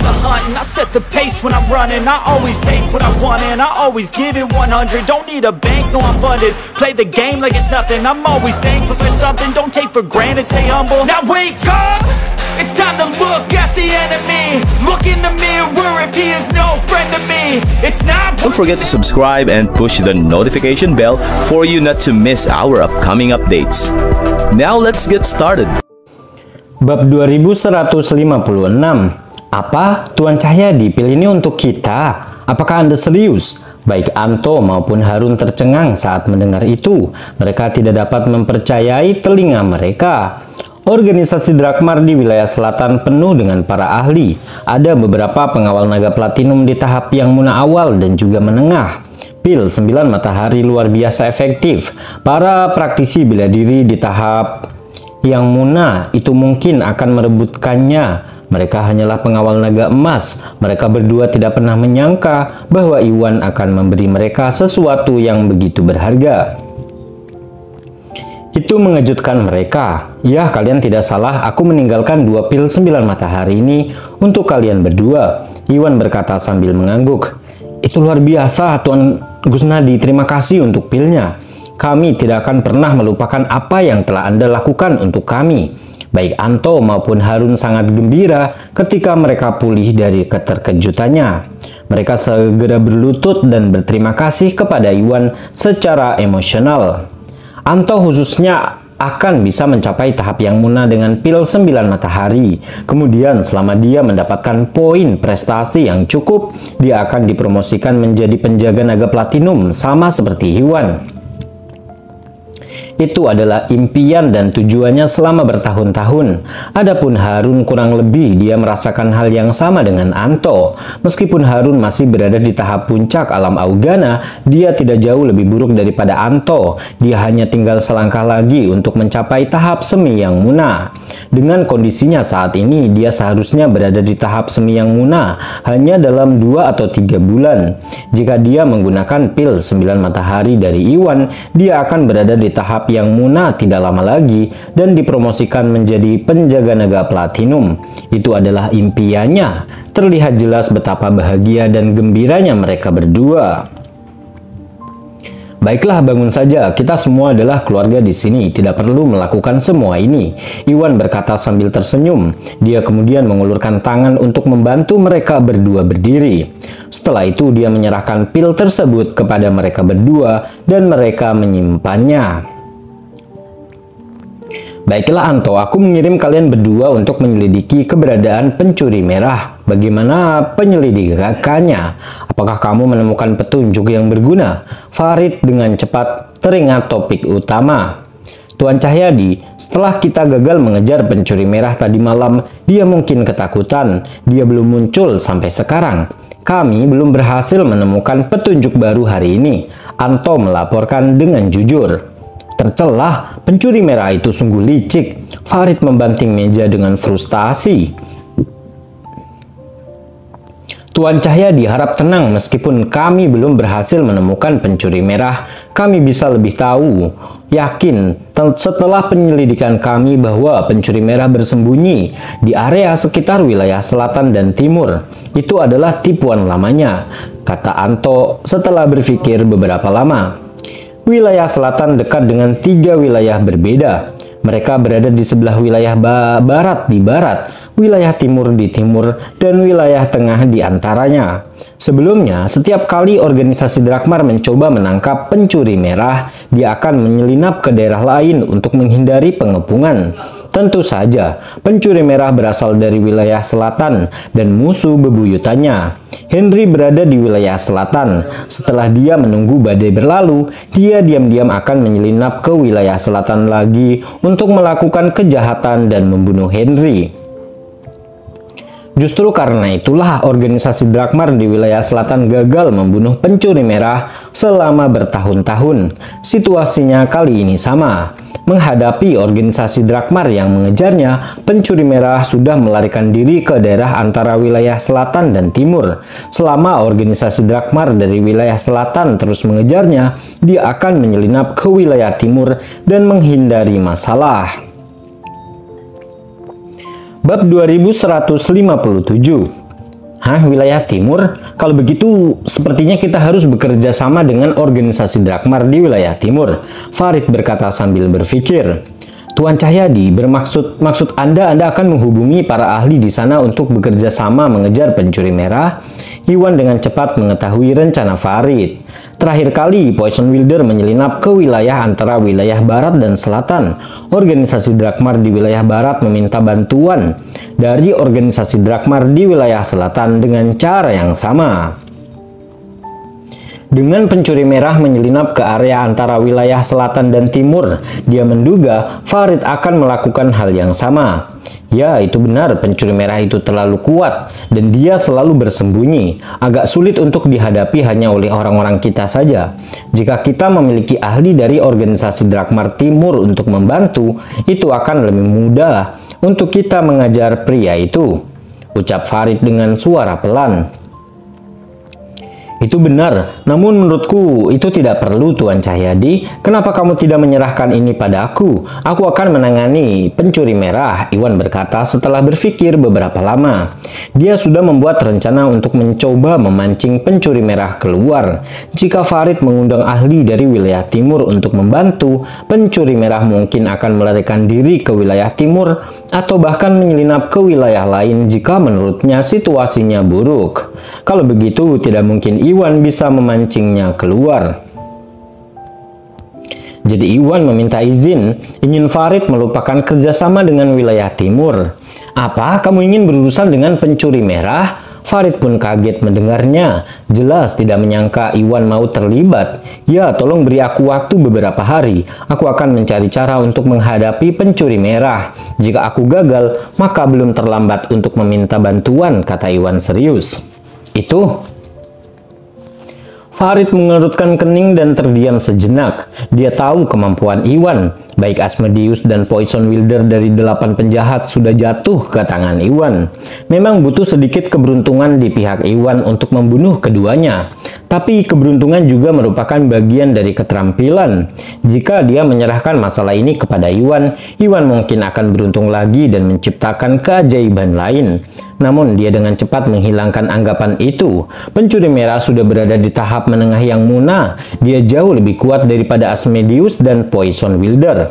the hunt and I set the pace when I'm running. I always take what I want and I always give it 100. Don't need a bank, no I'm funded. Play the game like it's nothing. I'm always thankful for something. Don't take for granted, stay humble. Now wake up, it's time to look at the enemy. Look in the mirror if he is no friend to me. It's not. Don't forget to subscribe and push the notification bell for you not to miss our upcoming updates. Now let's get started. Bab 2156. Apa Tuan Cahyadi pilih ini untuk kita? Apakah Anda serius? Baik Anto maupun Harun tercengang saat mendengar itu. Mereka tidak dapat mempercayai telinga mereka. Organisasi Drakmar di wilayah selatan penuh dengan para ahli. Ada beberapa pengawal naga platinum di tahap yang muna awal dan juga menengah. Pil 9 matahari luar biasa efektif. Para praktisi bela diri di tahap yang muna itu mungkin akan merebutkannya. Mereka hanyalah pengawal naga emas. Mereka berdua tidak pernah menyangka bahwa Iwan akan memberi mereka sesuatu yang begitu berharga. Itu mengejutkan mereka. Ya, kalian tidak salah, aku meninggalkan 2 pil 9 matahari ini untuk kalian berdua, Iwan berkata sambil mengangguk. Itu luar biasa, Tuan Gusnadi, terima kasih untuk pilnya. Kami tidak akan pernah melupakan apa yang telah Anda lakukan untuk kami. Baik Anto maupun Harun sangat gembira ketika mereka pulih dari keterkejutannya. Mereka segera berlutut dan berterima kasih kepada Iwan secara emosional. Anto khususnya akan bisa mencapai tahap yang muna dengan pil 9 matahari. Kemudian selama dia mendapatkan poin prestasi yang cukup, dia akan dipromosikan menjadi penjaga naga platinum sama seperti Iwan. Itu adalah impian dan tujuannya selama bertahun-tahun. Adapun Harun kurang lebih dia merasakan hal yang sama dengan Anto. Meskipun Harun masih berada di tahap puncak alam Augana, dia tidak jauh lebih buruk daripada Anto. Dia hanya tinggal selangkah lagi untuk mencapai tahap semi yang muna. Dengan kondisinya saat ini, dia seharusnya berada di tahap semi yang muna hanya dalam 2 atau 3 bulan. Jika dia menggunakan pil 9 matahari dari Iwan, dia akan berada di tahap yang muna tidak lama lagi dan dipromosikan menjadi penjaga naga platinum. Itu adalah impiannya. Terlihat jelas betapa bahagia dan gembiranya mereka berdua. Baiklah, bangun saja. Kita semua adalah keluarga di sini. Tidak perlu melakukan semua ini, Iwan berkata sambil tersenyum. Dia kemudian mengulurkan tangan untuk membantu mereka berdua berdiri. Setelah itu dia menyerahkan pil tersebut kepada mereka berdua dan mereka menyimpannya. Baiklah Anto, aku mengirim kalian berdua untuk menyelidiki keberadaan pencuri merah. Bagaimana penyelidikannya? Apakah kamu menemukan petunjuk yang berguna? Farid dengan cepat teringat topik utama. Tuan Cahyadi, setelah kita gagal mengejar pencuri merah tadi malam, dia mungkin ketakutan. Dia belum muncul sampai sekarang. Kami belum berhasil menemukan petunjuk baru hari ini, Anto melaporkan dengan jujur. Tercelah, pencuri merah itu sungguh licik. Farid membanting meja dengan frustasi. Tuan Cahyadi harap tenang, meskipun kami belum berhasil menemukan pencuri merah, kami bisa lebih tahu. Yakin setelah penyelidikan kami bahwa pencuri merah bersembunyi di area sekitar wilayah selatan dan timur. Itu adalah tipuan lamanya, kata Anto setelah berpikir beberapa lama. Wilayah selatan dekat dengan 3 wilayah berbeda. Mereka berada di sebelah wilayah barat di barat, wilayah timur di timur, dan wilayah tengah di antaranya. Sebelumnya, setiap kali organisasi Drakmar mencoba menangkap pencuri merah, dia akan menyelinap ke daerah lain untuk menghindari pengepungan. Tentu saja, pencuri merah berasal dari wilayah selatan dan musuh bebuyutannya. Henry berada di wilayah selatan. Setelah dia menunggu badai berlalu, dia diam-diam akan menyelinap ke wilayah selatan lagi untuk melakukan kejahatan dan membunuh Henry. Justru karena itulah organisasi Drakmar di wilayah selatan gagal membunuh pencuri merah selama bertahun-tahun. Situasinya kali ini sama. Menghadapi organisasi Drakmar yang mengejarnya, pencuri merah sudah melarikan diri ke daerah antara wilayah selatan dan timur. Selama organisasi Drakmar dari wilayah selatan terus mengejarnya, dia akan menyelinap ke wilayah timur dan menghindari masalah. Bab 2157. Hah, wilayah timur? Kalau begitu, sepertinya kita harus bekerja sama dengan organisasi Drakmar di wilayah timur, Farid berkata sambil berpikir. Tuan Cahyadi, maksud Anda akan menghubungi para ahli di sana untuk bekerja sama mengejar pencuri merah? Iwan dengan cepat mengetahui rencana Farid. Terakhir kali, Poison Wilder menyelinap ke wilayah antara wilayah barat dan selatan. Organisasi Drakmar di wilayah barat meminta bantuan dari organisasi Drakmar di wilayah selatan dengan cara yang sama. Dengan pencuri merah menyelinap ke area antara wilayah selatan dan timur, dia menduga Farid akan melakukan hal yang sama. Ya, itu benar, pencuri merah itu terlalu kuat dan dia selalu bersembunyi. Agak sulit untuk dihadapi hanya oleh orang-orang kita saja. Jika kita memiliki ahli dari organisasi Drakmar Timur untuk membantu, itu akan lebih mudah untuk kita mengajar pria itu, ucap Farid dengan suara pelan. Itu benar, namun menurutku itu tidak perlu, Tuan Cahyadi. Kenapa kamu tidak menyerahkan ini padaku? Aku akan menangani pencuri merah, Iwan berkata setelah berpikir beberapa lama. Dia sudah membuat rencana untuk mencoba memancing pencuri merah keluar. Jika Farid mengundang ahli dari wilayah timur untuk membantu, pencuri merah mungkin akan melarikan diri ke wilayah timur atau bahkan menyelinap ke wilayah lain jika menurutnya situasinya buruk. Kalau begitu, tidak mungkin Iwan bisa memancingnya keluar. Jadi Iwan meminta ingin Farid melupakan kerjasama dengan wilayah timur. Apa? Kamu ingin berurusan dengan pencuri merah? Farid pun kaget mendengarnya. Jelas tidak menyangka Iwan mau terlibat. Ya, tolong beri aku waktu beberapa hari. Aku akan mencari cara untuk menghadapi pencuri merah. Jika aku gagal, maka belum terlambat untuk meminta bantuan, kata Iwan serius. Itu. Farid mengerutkan kening dan terdiam sejenak. Dia tahu kemampuan Iwan. Baik Asmodeus dan Poison Wilder dari 8 penjahat sudah jatuh ke tangan Iwan. Memang butuh sedikit keberuntungan di pihak Iwan untuk membunuh keduanya. Tapi keberuntungan juga merupakan bagian dari keterampilan. Jika dia menyerahkan masalah ini kepada Iwan, Iwan mungkin akan beruntung lagi dan menciptakan keajaiban lain. Namun dia dengan cepat menghilangkan anggapan itu. Pencuri merah sudah berada di tahap menengah yang muna. Dia jauh lebih kuat daripada Asmodeus dan Poison Wilder.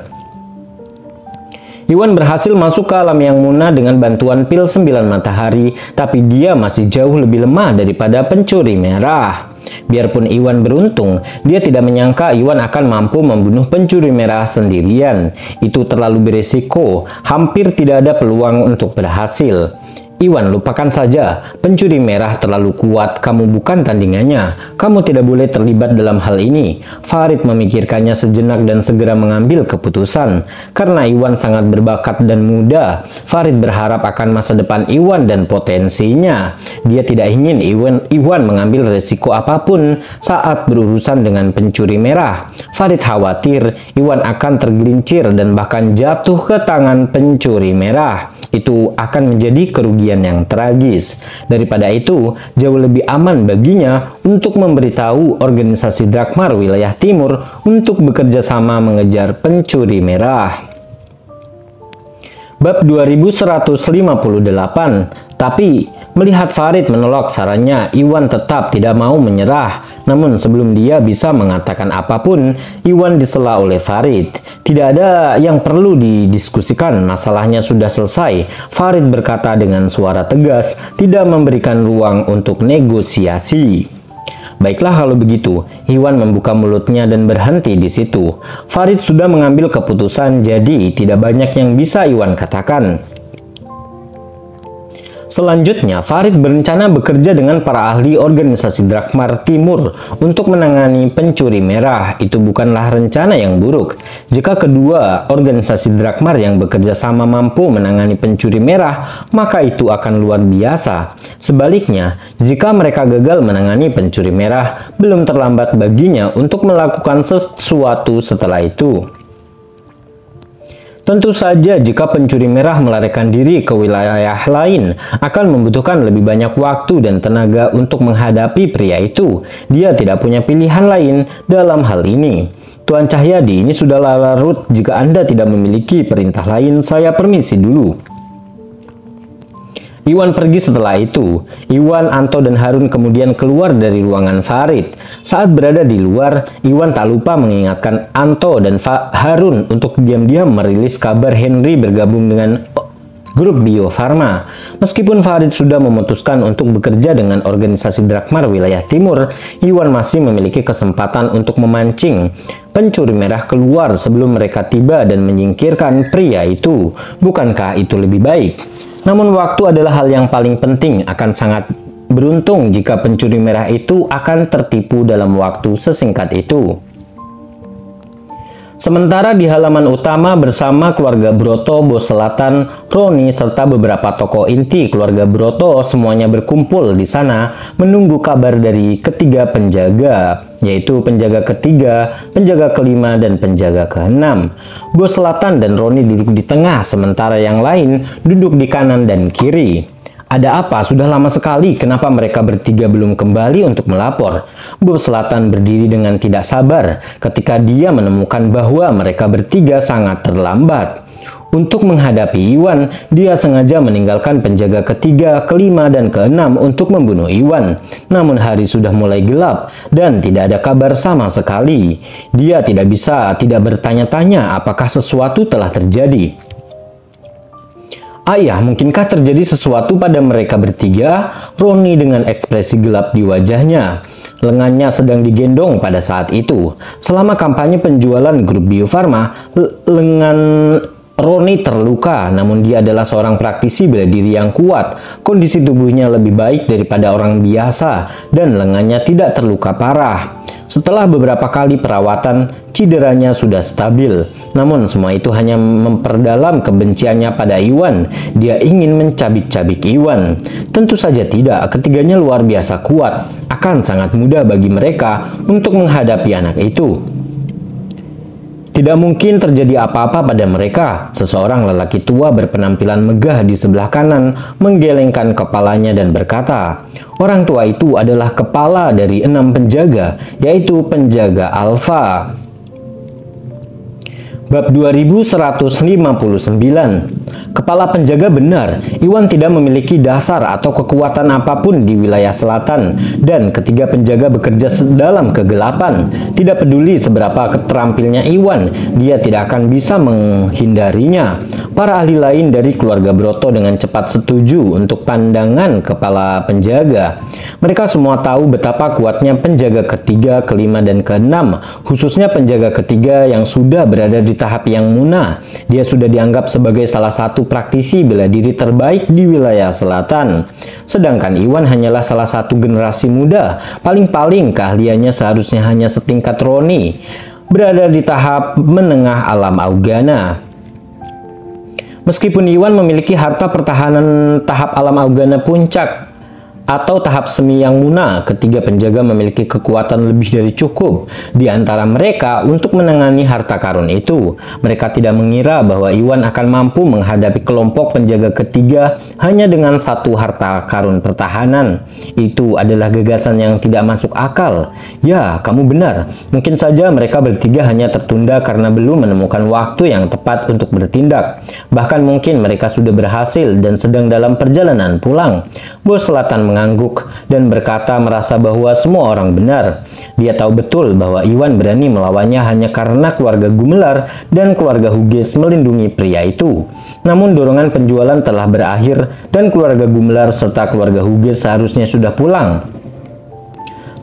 Iwan berhasil masuk ke alam yang muna dengan bantuan pil 9 matahari, tapi dia masih jauh lebih lemah daripada pencuri merah. Biarpun Iwan beruntung, dia tidak menyangka Iwan akan mampu membunuh pencuri merah sendirian. Itu terlalu beresiko, hampir tidak ada peluang untuk berhasil. Iwan, lupakan saja. Pencuri merah terlalu kuat, kamu bukan tandingannya. Kamu tidak boleh terlibat dalam hal ini. Farid memikirkannya sejenak dan segera mengambil keputusan. Karena Iwan sangat berbakat dan muda, Farid berharap akan masa depan Iwan dan potensinya. Dia tidak ingin Iwan mengambil resiko apapun saat berurusan dengan pencuri merah. Farid khawatir Iwan akan tergelincir dan bahkan jatuh ke tangan pencuri merah. Itu akan menjadi kerugian yang tragis. Daripada itu, jauh lebih aman baginya untuk memberitahu organisasi Drakmar wilayah timur untuk bekerja sama mengejar pencuri merah. Bab 2158. Tapi, melihat Farid menolak sarannya, Iwan tetap tidak mau menyerah. Namun sebelum dia bisa mengatakan apapun, Iwan disela oleh Farid. Tidak ada yang perlu didiskusikan, masalahnya sudah selesai. Farid berkata dengan suara tegas, tidak memberikan ruang untuk negosiasi. Baiklah kalau begitu, Iwan membuka mulutnya dan berhenti di situ. Farid sudah mengambil keputusan, jadi tidak banyak yang bisa Iwan katakan. Selanjutnya, Farid berencana bekerja dengan para ahli organisasi Drakmar Timur untuk menangani pencuri merah. Itu bukanlah rencana yang buruk. Jika kedua organisasi Drakmar yang bekerja sama mampu menangani pencuri merah, maka itu akan luar biasa. Sebaliknya, jika mereka gagal menangani pencuri merah, belum terlambat baginya untuk melakukan sesuatu setelah itu. Tentu saja jika pencuri merah melarikan diri ke wilayah lain, akan membutuhkan lebih banyak waktu dan tenaga untuk menghadapi pria itu. Dia tidak punya pilihan lain dalam hal ini. Tuan Cahyadi, ini sudah larut. Jika Anda tidak memiliki perintah lain, saya permisi dulu. Iwan pergi setelah itu. Iwan, Anto, dan Harun kemudian keluar dari ruangan Farid. Saat berada di luar, Iwan tak lupa mengingatkan Anto dan Harun untuk diam-diam merilis kabar Henry bergabung dengan grup Bio Farma. Meskipun Farid sudah memutuskan untuk bekerja dengan organisasi Drakmar wilayah timur, Iwan masih memiliki kesempatan untuk memancing pencuri merah keluar sebelum mereka tiba dan menyingkirkan pria itu. Bukankah itu lebih baik? Namun waktu adalah hal yang paling penting. Akan sangat beruntung jika pencuri merah itu akan tertipu dalam waktu sesingkat itu. Sementara di halaman utama bersama keluarga Broto, Bos Selatan, Roni, serta beberapa tokoh inti keluarga Broto semuanya berkumpul di sana menunggu kabar dari ketiga penjaga, yaitu penjaga ketiga, penjaga kelima, dan penjaga keenam. Bos Selatan dan Roni duduk di tengah, sementara yang lain duduk di kanan dan kiri. Ada apa? Sudah lama sekali. Kenapa mereka bertiga belum kembali untuk melapor? Bos Selatan berdiri dengan tidak sabar ketika dia menemukan bahwa mereka bertiga sangat terlambat. Untuk menghadapi Iwan, dia sengaja meninggalkan penjaga ketiga, kelima, dan keenam untuk membunuh Iwan. Namun hari sudah mulai gelap dan tidak ada kabar sama sekali. Dia tidak bertanya-tanya apakah sesuatu telah terjadi. Ayah, mungkinkah terjadi sesuatu pada mereka bertiga? Roni dengan ekspresi gelap di wajahnya. Lengannya sedang digendong pada saat itu. Selama kampanye penjualan grup Bio Farma, lengan Roni terluka, namun dia adalah seorang praktisi bela diri yang kuat. Kondisi tubuhnya lebih baik daripada orang biasa dan lengannya tidak terluka parah. Setelah beberapa kali perawatan, cederanya sudah stabil. Namun semua itu hanya memperdalam kebenciannya pada Iwan. Dia ingin mencabik-cabik Iwan. Tentu saja tidak, ketiganya luar biasa kuat. Akan sangat mudah bagi mereka untuk menghadapi anak itu. Tidak mungkin terjadi apa-apa pada mereka. Seseorang lelaki tua berpenampilan megah di sebelah kanan menggelengkan kepalanya dan berkata, orang tua itu adalah kepala dari 6 penjaga, yaitu penjaga Alfa. Bab 2159. Kepala penjaga benar, Iwan tidak memiliki dasar atau kekuatan apapun di wilayah selatan, dan ketiga penjaga bekerja dalam kegelapan. Tidak peduli seberapa keterampilnya Iwan, dia tidak akan bisa menghindarinya. Para ahli lain dari keluarga Broto dengan cepat setuju untuk pandangan kepala penjaga. Mereka semua tahu betapa kuatnya penjaga ketiga, kelima, dan keenam, khususnya penjaga ketiga yang sudah berada di tahap yang munah. Dia sudah dianggap sebagai salah satu praktisi bela diri terbaik di wilayah selatan. Sedangkan Iwan hanyalah salah satu generasi muda. Paling-paling keahliannya seharusnya hanya setingkat Roni, berada di tahap menengah alam Augana. Meskipun Iwan memiliki harta pertahanan tahap alam Augana puncak atau tahap semi yang munah, ketiga penjaga memiliki kekuatan lebih dari cukup di antara mereka untuk menangani harta karun itu. Mereka tidak mengira bahwa Iwan akan mampu menghadapi kelompok penjaga ketiga hanya dengan satu harta karun pertahanan. Itu adalah gagasan yang tidak masuk akal. Ya, kamu benar. Mungkin saja mereka bertiga hanya tertunda karena belum menemukan waktu yang tepat untuk bertindak. Bahkan mungkin mereka sudah berhasil dan sedang dalam perjalanan pulang. Bos Selatan mengangguk dan berkata merasa bahwa semua orang benar. Dia tahu betul bahwa Iwan berani melawannya hanya karena keluarga Gumelar dan keluarga Huges melindungi pria itu. Namun dorongan penjualan telah berakhir dan keluarga Gumelar serta keluarga Huges seharusnya sudah pulang.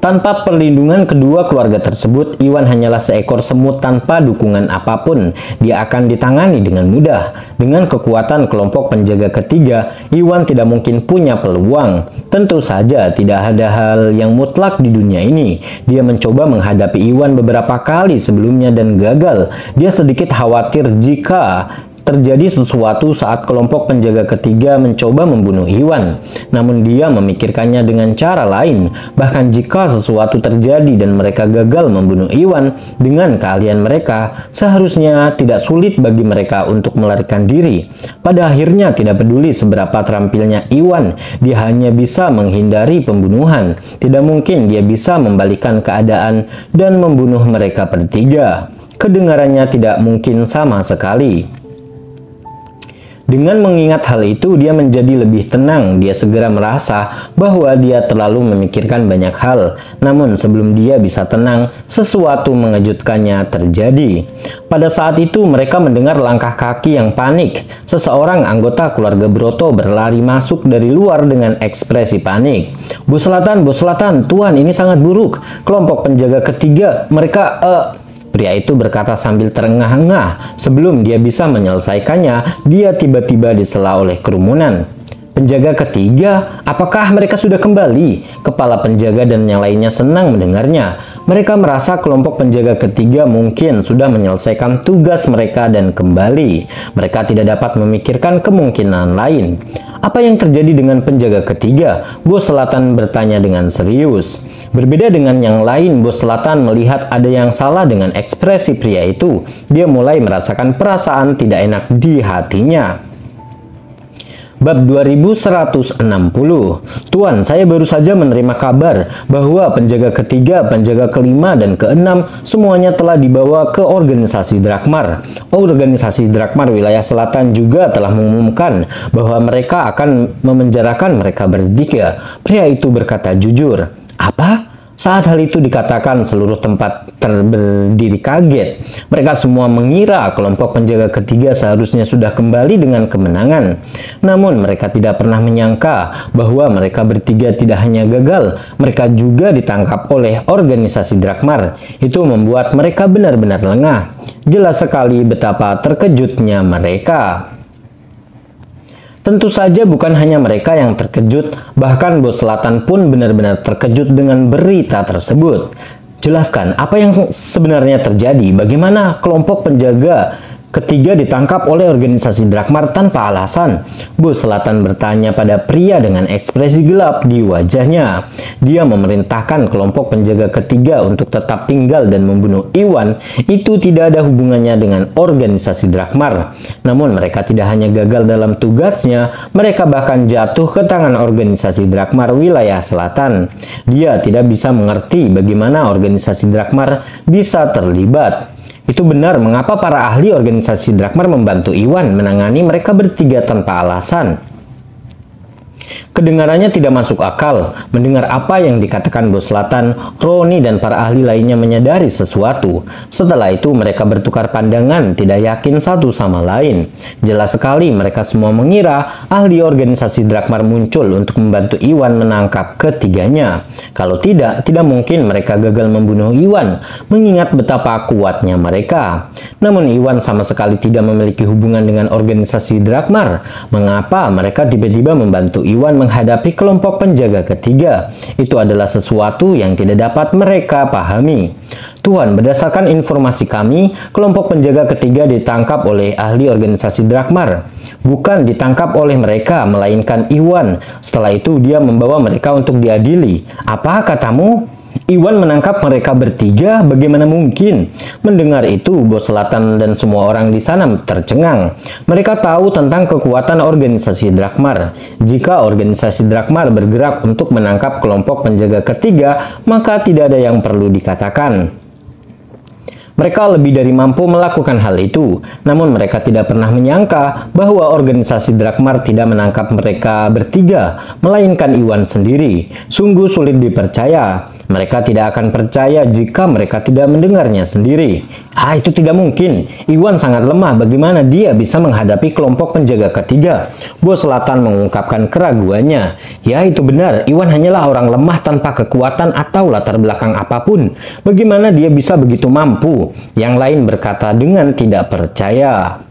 Tanpa perlindungan kedua keluarga tersebut, Iwan hanyalah seekor semut tanpa dukungan apapun. Dia akan ditangani dengan mudah. Dengan kekuatan kelompok penjaga ketiga, Iwan tidak mungkin punya peluang. Tentu saja tidak ada hal yang mutlak di dunia ini. Dia mencoba menghadapi Iwan beberapa kali sebelumnya dan gagal. Dia sedikit khawatir jika terjadi sesuatu saat kelompok penjaga ketiga mencoba membunuh Iwan. Namun dia memikirkannya dengan cara lain. Bahkan jika sesuatu terjadi dan mereka gagal membunuh Iwan, dengan keahlian mereka, seharusnya tidak sulit bagi mereka untuk melarikan diri. Pada akhirnya tidak peduli seberapa terampilnya Iwan, dia hanya bisa menghindari pembunuhan. Tidak mungkin dia bisa membalikan keadaan dan membunuh mereka bertiga. Kedengarannya tidak mungkin sama sekali. Dengan mengingat hal itu, dia menjadi lebih tenang. Dia segera merasa bahwa dia terlalu memikirkan banyak hal. Namun sebelum dia bisa tenang, sesuatu mengejutkannya terjadi. Pada saat itu mereka mendengar langkah kaki yang panik. Seseorang anggota keluarga Broto berlari masuk dari luar dengan ekspresi panik. Bos Selatan, Tuan, ini sangat buruk. Kelompok penjaga ketiga, mereka Pria itu berkata sambil terengah-engah. Sebelum dia bisa menyelesaikannya, dia tiba-tiba disela oleh kerumunan. Penjaga ketiga, apakah mereka sudah kembali? Kepala penjaga dan yang lainnya senang mendengarnya. Mereka merasa kelompok penjaga ketiga mungkin sudah menyelesaikan tugas mereka dan kembali. Mereka tidak dapat memikirkan kemungkinan lain. Apa yang terjadi dengan penjaga ketiga? Bos Selatan bertanya dengan serius. Berbeda dengan yang lain, Bos Selatan melihat ada yang salah dengan ekspresi pria itu. Dia mulai merasakan perasaan tidak enak di hatinya. Bab 2160. Tuan, saya baru saja menerima kabar bahwa penjaga ketiga, penjaga kelima, dan keenam semuanya telah dibawa ke organisasi Drakmar. Organisasi Drakmar wilayah selatan juga telah mengumumkan bahwa mereka akan memenjarakan mereka bertiga. Pria itu berkata jujur. Apa? Saat hal itu dikatakan, seluruh tempat berdiri kaget. Mereka semua mengira kelompok penjaga ketiga seharusnya sudah kembali dengan kemenangan. Namun mereka tidak pernah menyangka bahwa mereka bertiga tidak hanya gagal, mereka juga ditangkap oleh organisasi Drakmar. Itu membuat mereka benar-benar lengah. Jelas sekali betapa terkejutnya mereka. Tentu saja bukan hanya mereka yang terkejut, bahkan Bos Selatan pun benar-benar terkejut dengan berita tersebut. Jelaskan, apa yang sebenarnya terjadi? Bagaimana kelompok penjaga ketiga ditangkap oleh organisasi Drakmar tanpa alasan? Bos Selatan bertanya pada pria dengan ekspresi gelap di wajahnya. Dia memerintahkan kelompok penjaga ketiga untuk tetap tinggal dan membunuh Iwan. Itu tidak ada hubungannya dengan organisasi Drakmar. Namun mereka tidak hanya gagal dalam tugasnya, mereka bahkan jatuh ke tangan organisasi Drakmar wilayah selatan. Dia tidak bisa mengerti bagaimana organisasi Drakmar bisa terlibat. Itu benar mengapa para ahli organisasi Drakmar membantu Iwan menangani mereka bertiga tanpa alasan. Kedengarannya tidak masuk akal. Mendengar apa yang dikatakan Bos Selatan, Roni dan para ahli lainnya menyadari sesuatu. Setelah itu mereka bertukar pandangan, tidak yakin satu sama lain. Jelas sekali mereka semua mengira ahli organisasi Drakmar muncul untuk membantu Iwan menangkap ketiganya. Kalau tidak mungkin mereka gagal membunuh Iwan, mengingat betapa kuatnya mereka. Namun Iwan sama sekali tidak memiliki hubungan dengan organisasi Drakmar. Mengapa mereka tiba-tiba membantu Iwan menghadapi kelompok penjaga ketiga? Itu adalah sesuatu yang tidak dapat mereka pahami. Tuan, berdasarkan informasi kami, kelompok penjaga ketiga ditangkap oleh ahli organisasi Drakmar. Bukan ditangkap oleh mereka, melainkan Iwan. Setelah itu dia membawa mereka untuk diadili. Apa katamu? Iwan menangkap mereka bertiga? Bagaimana mungkin? Mendengar itu, Bos Selatan dan semua orang di sana tercengang. Mereka tahu tentang kekuatan organisasi Drakmar. Jika organisasi Drakmar bergerak untuk menangkap kelompok penjaga ketiga, maka tidak ada yang perlu dikatakan. Mereka lebih dari mampu melakukan hal itu, namun mereka tidak pernah menyangka bahwa organisasi Drakmar tidak menangkap mereka bertiga, melainkan Iwan sendiri. Sungguh sulit dipercaya. Mereka tidak akan percaya jika mereka tidak mendengarnya sendiri. Itu tidak mungkin. Iwan sangat lemah. Bagaimana dia bisa menghadapi kelompok penjaga ketiga? Bos Selatan mengungkapkan keraguannya. Ya, itu benar. Iwan hanyalah orang lemah tanpa kekuatan atau latar belakang apapun. Bagaimana dia bisa begitu mampu? Yang lain berkata dengan tidak percaya.